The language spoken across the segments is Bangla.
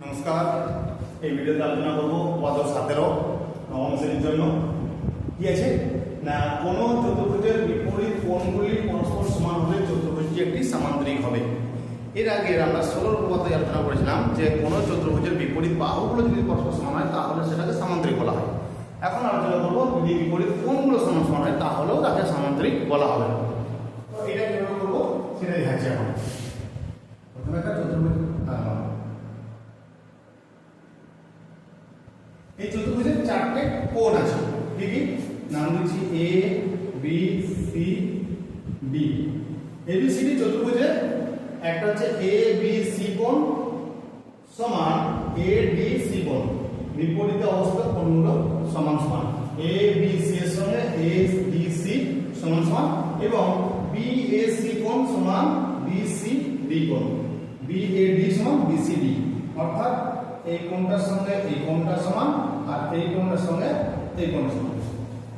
নমস্কার। এই ভিডিওতে আলোচনা করব উপাদান 17 নবম শ্রেণীর জন্য। কি আছে না, কোন চতুর্ভুজের বিপরীত কোণগুলি পরস্পর সমান হলে চতুর্ভুজটি একটি সামান্তরিক হবে। এর আগে আমরা 16 উপাদান আলোচনা করেছিলাম যে কোন চতুর্ভুজের বিপরীত বাহুগুলো যদি পরস্পর সমান হয় তাহলে সেটাকে সামান্তরিক বলা হয়। এখন আলোচনা করব যদি বিপরীত কোণগুলো সমান সমান হয় তাহলেও তাকে সামান্তরিক বলা হবে। তো এটা কিভাবে করব সেটা দেখাচ্ছি এখন। প্রথমে একটা চতুর্ভুজ এই চতুর্ভুজের চারটে কোণ আছে। কি কি নাম দিচ্ছি? এ B C D. A B C D চতুর্ভুজের একটা হচ্ছে এ বি সি কোণ সমান এ ডি সি কোণ। বিপরীত অবস্থা কোণগুলো সমান সমান। এ বি সি এর সঙ্গে এ ডি সি সমান সমান এবং বি এ সি কোণ সমান বি সি ডি কোণ। বি এ ডি সমান বি সি ডি, অর্থাৎ এই কোণটার সঙ্গে এই কোণটা সমান আর এই কোণটার সঙ্গে এই কোণটা সমান।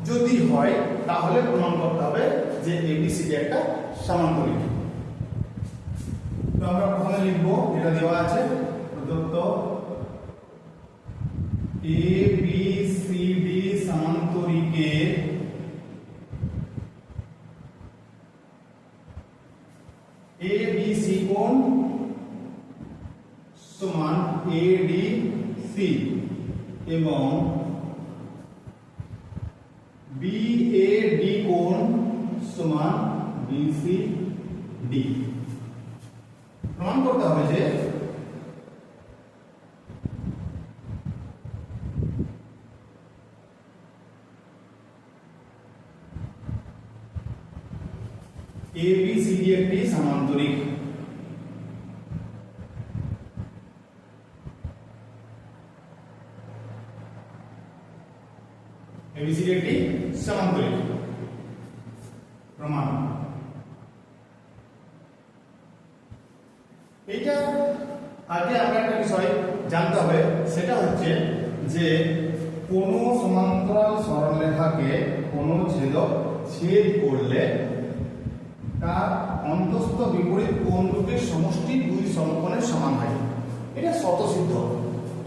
যদি হয় তাহলে প্রমাণ করতে হবে যে এবিসিডি একটা সামান্তরিক। তো আমরা প্রথমে লিখব, এটা দেওয়া আছে প্রদত্ত এবিসিডি সামান্তরিকের এবিসি কোণ সমান এডিসি এবং বিএডি কোণ সমান বিসিডি। প্রমাণ করতে হবে যে এবিসিডি একটি সামান্তরিক। এবিসিডি একটি সামান্তরিক প্রমাণ। এটা আগে আমরা একটা বিষয় জানতে হবে, সেটা হচ্ছে যে কোন সমান্তরাল সরলরেখাকে কোন ছেদক ছেদ করলে তার অন্তঃস্থ বিপরীত কোণ দুটির সমষ্টি দুই সমকোণের সমান হয়। এটা স্বতঃসিদ্ধ।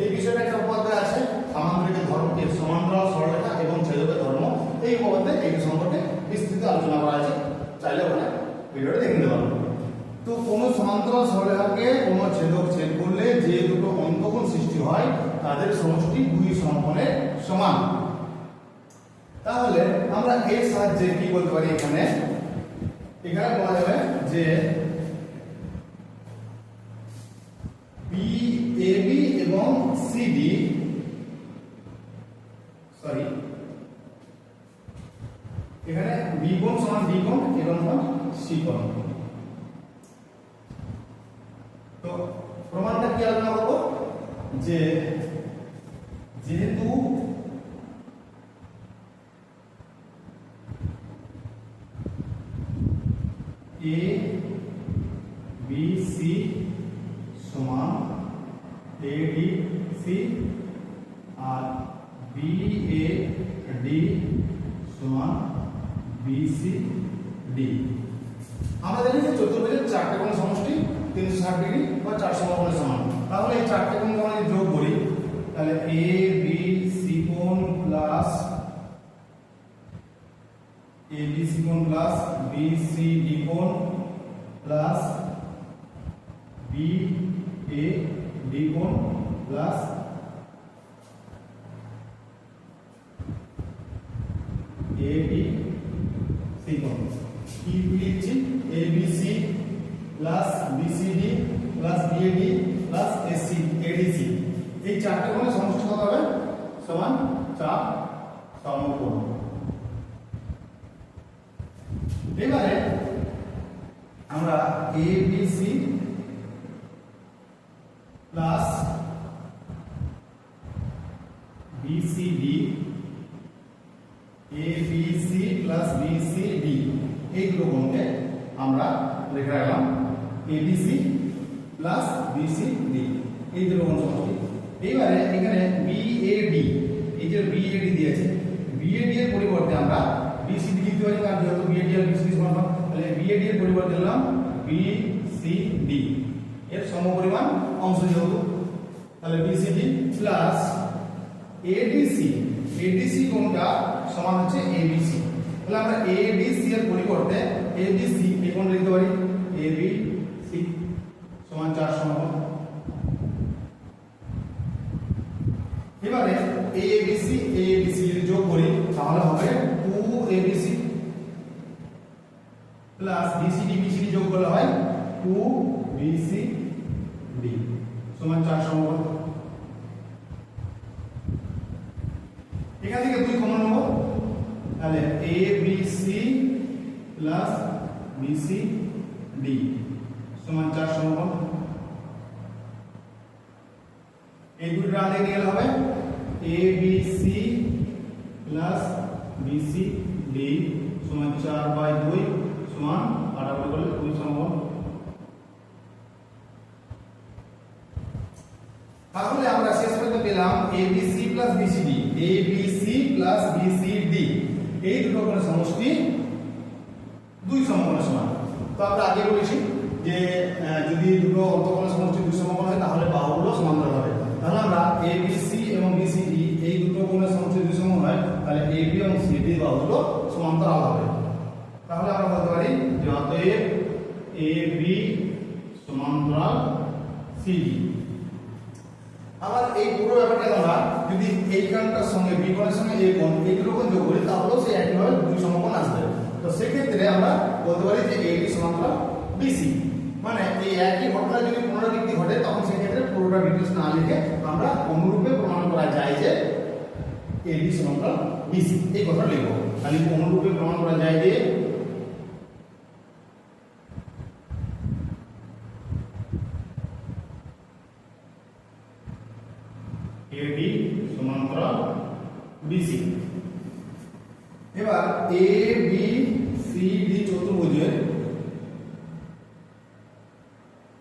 এই বিষয়টা একটা উপাধ্যায় আছে, সামান্তরিকের ধর্ম, এর সমান্তরাল সরলরেখা এবং ছেদকের ধর্ম। এই উপাধ্যায় এই সম্পর্কে বিস্তৃত আলোচনা করা আছে, চাইলে ওখানে ভিডিওটা দেখে নিতে পারবেন। তো কোন সমান্তরাল সরলরেখাকে কোন ছেদক ছেদ করলে যে দুটো অন্তঃকোণ সৃষ্টি হয় তাদের সমষ্টি দুই সমকোণের সমান। তাহলে আমরা এর সাহায্যে কি বলতে পারি? এখানে বলা যাবে যে বিএবি এবং সিডি, এখানে বি কোণ সমান বি কোণ এবং সি কোণ। তো প্রমাণটা কি আলোচনা করব যে যেহেতু এ বি সি সমান এ ডি সি আর বি এ ডি সমান বি সি ডি। আমরা জানি যে চতুর্ভুজের চারটে কোণ সমষ্টি 360 ডিগ্রি বা 4 সমকোণের সমান। তাহলে এই চারটে কোণকে আমরা যোগ করি তাহলে এ বি সি কোণ প্লাস এ বি সি কোণ প্লাস বি সি ডি কোণ প্লাস বি এ ডি কোণ প্লাস এ বি সি কোণ। কি লিখছি? A B C plus B C D plus B A D plus AC ADC. এই চারটে কোণের সমষ্টি কত হবে? সমান 4 সমকোণ। এবারে আমরা A B C plus B C D, A B C plus B C D এই দুটো কোণকে আমরা লিখে রাখলাম A B C plus B C D, এই দুটো কোণ সমষ্টি। এবারে এখানে বি এ ডি, এই যে বি এ ডি দিয়েছে, বি এ ডি এর পরিবর্তে আমরা বি সি ডি লিখতে পারি, কারণ যেহেতু বি এ ডি আর বি সি ডি সমান, তাহলে বি এ ডি এর পরিবর্তে দিলাম বি সি ডি। এর সমপরিমাণ অংশ যেহেতু তাহলে BCD প্লাস ADC, ADC কোণটা সমান হচ্ছে ABC। তাহলে আমরা ADC এর পরিবর্তে ABC এই কোণ লিখতে পারি ABC সমান 4 সমকোণ। এবারে ABC AABC যদি যোগ করি তাহলে হবে 2ABC প্লাস BCD BCD যোগ করলে হয় 2BCD সমান 4 সমকোণ। এখান থেকে 2 কমন নেব, তাহলে ABC প্লাস BCD সমান 4 সমকোণ। এই দুটো ডান দিকে নিয়ে গেলে হবে ABC প্লাস BCD সমান 4/2 সমান কাটাকুটি করলে 2 সমকোণ। তাহলে আমরা শেষ পর্যন্ত পেলাম ABC plus BCD, ABC plus BCD এই দুটো কোণের সমষ্টি 2 সমকোণের সমান। তো আমরা আগে বলেছি যে যদি দুটো অন্তঃকোণের সমষ্টি 2 সমকোণ হয় তাহলে বাহুগুলো সমান্তরাল হবে। তাহলে আমরা ABC এবং BCD এই দুটো কোণের সমষ্টি 2 সমকোণ হয়, তাহলে AB এবং CD বাহুগুলো সমান্তরাল হবে। তাহলে আমরা বলতে পারি যে অতএব AB সমান্তরাল CD। আবার এই পুরো ব্যাপারটা আমরা যদি এই কোণটার সঙ্গে বি কোণের সঙ্গে এই কোণ এই দুটো কোণ যোগ করি তাহলেও সেই একইভাবে 2 সমকোণ আসবে। তো সেক্ষেত্রে আমরা বলতে পারি যে AB সমান্তরাল BC। মানে এই একই ঘটনা যদি পুনরাবৃত্তি ঘটে তখন সেক্ষেত্রে পুরোটা ডিটেইলস না লিখে আমরা অনুরূপে প্রমাণ করা যায় যে AB সমান্তরাল BC এই কথা লিখব। তাহলে অনুরূপে প্রমাণ করা যায় যে AB সমান্তরাল BC। এবার ABCD চতুর্ভুজের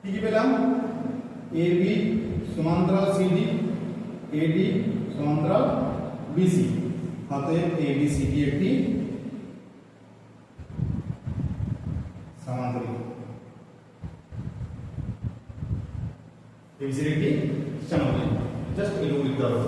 কি কি পেলাম? AB সমান্তরাল CD, AD সমান্তরাল BC। অতএব ABCD একটি সমান্তরাল, ABCD একটি সমান্তরাল। জাস্ট এটুকু লিখতে হবে।